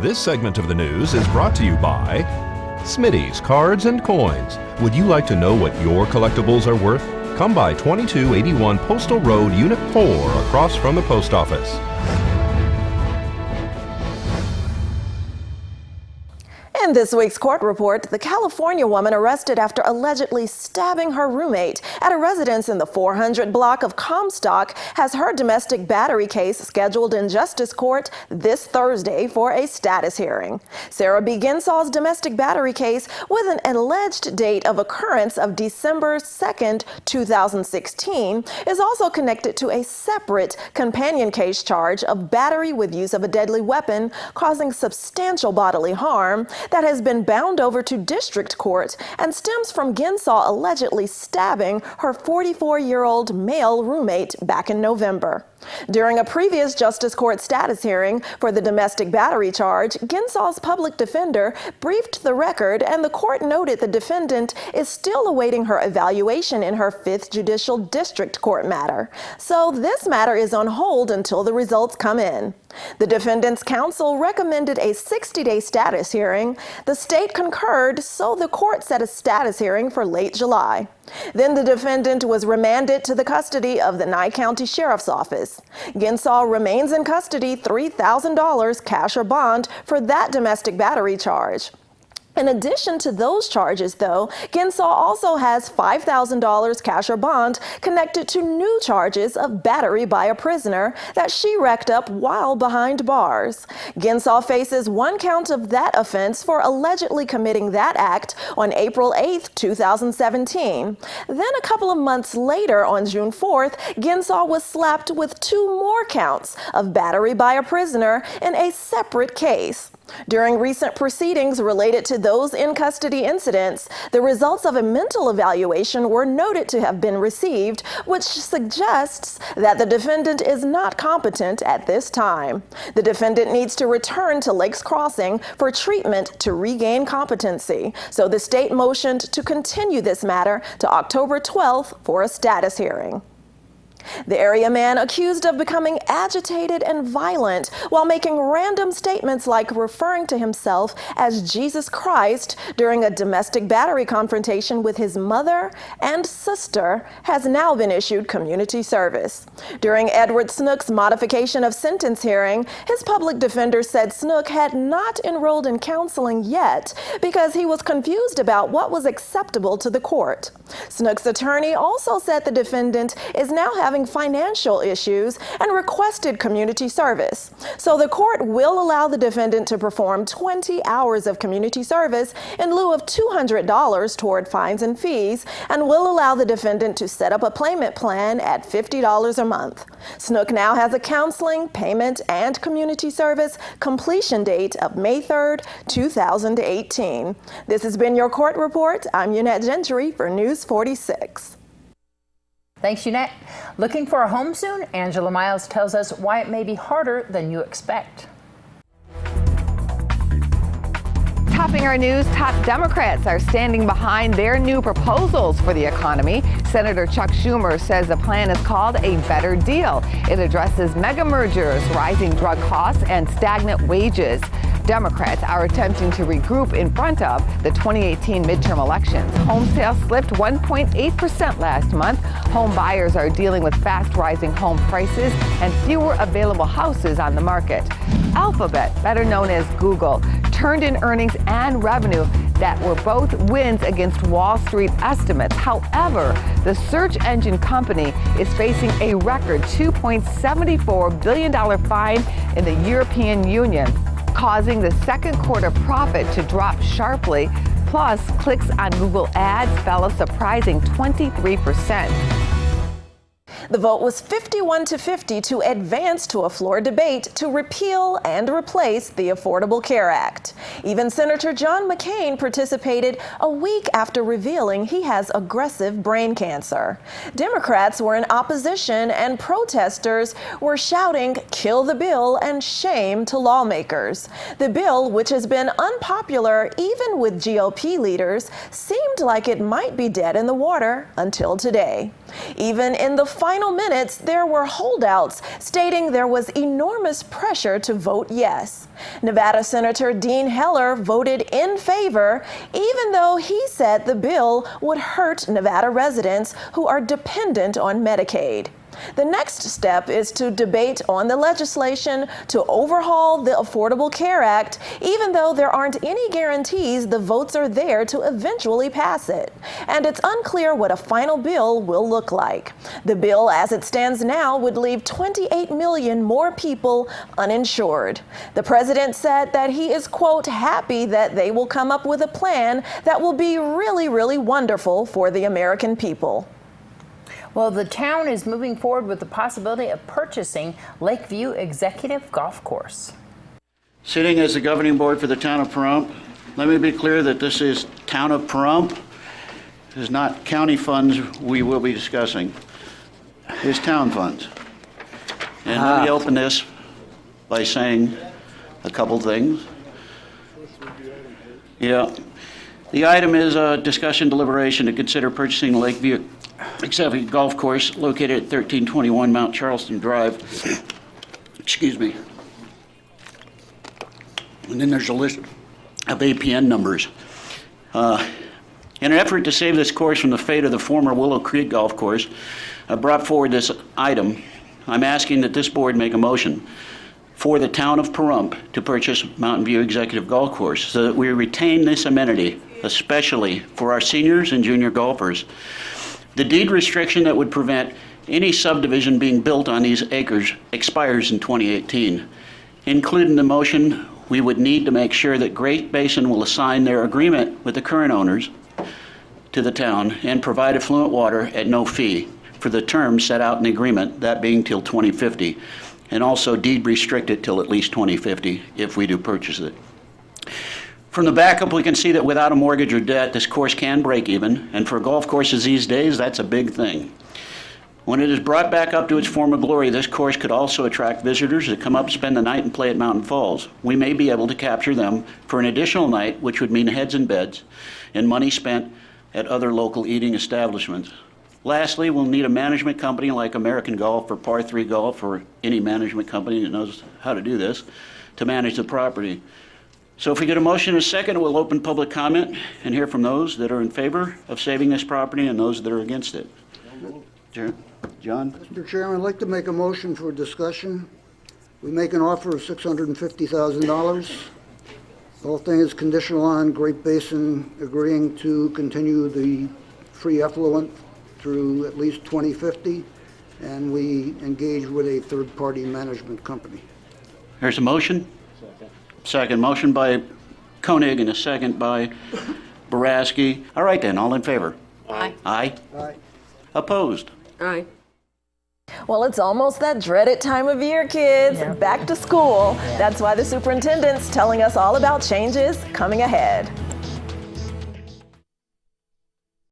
This segment of the news is brought to you by Smitty's Cards and Coins. Would you like to know what your collectibles are worth? Come by 2281 Postal Road, Unit 4, across from the post office. In this week's court report, the California woman arrested after allegedly stabbing her roommate at a residence in the 400 block of Comstock has her domestic battery case scheduled in Justice Court this Thursday for a status hearing. Sarah B. Ginsall's domestic battery case, with an alleged date of occurrence of December 2nd, 2016, is also connected to a separate companion case charge of battery with use of a deadly weapon causing substantial bodily harm that has been bound over to district court and stems from Ginsall allegedly stabbing her 44-year-old male roommate back in November. During a previous Justice Court status hearing for the domestic battery charge, Ginsall's public defender briefed the record, and the court noted the defendant is still awaiting her evaluation in her 5th Judicial District Court matter. So this matter is on hold until the results come in. The defendant's counsel recommended a 60-day status hearing. The state concurred, so the court set a status hearing for late July. Then the defendant was remanded to the custody of the Nye County Sheriff's Office. Ginsall remains in custody, $3,000 cash or bond for that domestic battery charge. In addition to those charges, though, Ginsall also has $5,000 cash or bond connected to new charges of battery by a prisoner that she racked up while behind bars. Ginsall faces one count of that offense for allegedly committing that act on April 8, 2017. Then a couple of months later, on June 4th, Ginsall was slapped with 2 more counts of battery by a prisoner in a separate case. During recent proceedings related to those in-custody incidents, the results of a mental evaluation were noted to have been received, which suggests that the defendant is not competent at this time. The defendant needs to return to Lakes Crossing for treatment to regain competency, so the state motioned to continue this matter to October 12th for a status hearing. The area man accused of becoming agitated and violent while making random statements like referring to himself as Jesus Christ during a domestic battery confrontation with his mother and sister has now been issued community service. During Edward Snook's modification of sentence hearing, his public defender said Snook had not enrolled in counseling yet because he was confused about what was acceptable to the court. Snook's attorney also said the defendant is now having financial issues and requested community service. So the court will allow the defendant to perform 20 hours of community service in lieu of $200 toward fines and fees, and will allow the defendant to set up a payment plan at $50 a month. Snook now has a counseling, payment, and community service completion date of May 3rd, 2018. This has been your court report. I'm Eunette Gentry for News 46. Thanks, Eunette. Looking for a home soon? Angela Miles tells us why it may be harder than you expect. Topping our news, top Democrats are standing behind their new proposals for the economy. Senator Chuck Schumer says the plan is called a better deal. It addresses mega mergers, rising drug costs, and stagnant wages. Democrats are attempting to regroup in front of the 2018 midterm elections. Home sales slipped 1.8% last month. Home buyers are dealing with fast rising home prices and fewer available houses on the market. Alphabet, better known as Google, turned in earnings and revenue that were both wins against Wall Street estimates. However, the search engine company is facing a record $2.74 billion fine in the European Union, causing the second quarter profit to drop sharply. Plus, clicks on Google Ads fell a surprising 23%. The vote was 51-50 to advance to a floor debate to repeal and replace the Affordable Care Act. Even Senator John McCain participated a week after revealing he has aggressive brain cancer. Democrats were in opposition and protesters were shouting, "Kill the bill," and shame to lawmakers. The bill, which has been unpopular even with GOP leaders, seemed like it might be dead in the water until today. Even in the final final minutes, there were holdouts stating there was enormous pressure to vote yes. Nevada Senator Dean Heller voted in favor, even though he said the bill would hurt Nevada residents who are dependent on Medicaid. The next step is to debate on the legislation to overhaul the Affordable Care Act, even though there aren't any guarantees the votes are there to eventually pass it. And it's unclear what a final bill will look like. The bill, as it stands now, would leave 28 million more people uninsured. The president said that he is, quote, happy that they will come up with a plan that will be really, really wonderful for the American people. Well, the town is moving forward with the possibility of purchasing Lakeview Executive Golf Course. Sitting as the governing board for the town of Pahrump, let me be clear that this is town of Pahrump. This is not county funds we will be discussing. It's town funds. And let me open this by saying a couple things. Yeah. The item is a discussion deliberation to consider purchasing Lakeview Executive Golf Course located at 1321 Mount Charleston Drive. Excuse me. And then there's a list of APN numbers. In an effort to save this course from the fate of the former Willow Creek Golf Course, I brought forward this item. I'm asking that this board make a motion for the town of Pahrump to purchase Mountain View Executive Golf Course so that we retain this amenity, especially for our seniors and junior golfers. The deed restriction that would prevent any subdivision being built on these acres expires in 2018. Including the motion, we would need to make sure that Great Basin will assign their agreement with the current owners to the town and provide affluent water at no fee for the term set out in the agreement, that being till 2050, and also deed restrict it till at least 2050 if we do purchase it. From the backup, we can see that without a mortgage or debt, this course can break even, and for golf courses these days, that's a big thing. When it is brought back up to its former glory, this course could also attract visitors that come up, spend the night, and play at Mountain Falls. We may be able to capture them for an additional night, which would mean heads and beds, and money spent at other local eating establishments. Lastly, we'll need a management company like American Golf or Par 3 Golf or any management company that knows how to do this to manage the property. So if we get a motion in a second, we'll open public comment and hear from those that are in favor of saving this property and those that are against it. John? Mr. Chairman, I'd like to make a motion for discussion. We make an offer of $650,000. The whole thing is conditional on Great Basin agreeing to continue the free effluent through at least 2050, and we engage with a third-party management company. There's a motion? Second. Motion by Koenig and a second by Boraski. All right then, all in favor? Aye. Aye? Aye. Opposed? Aye. Well, it's almost that dreaded time of year, kids. Back to school. That's why the superintendent's telling us all about changes coming ahead.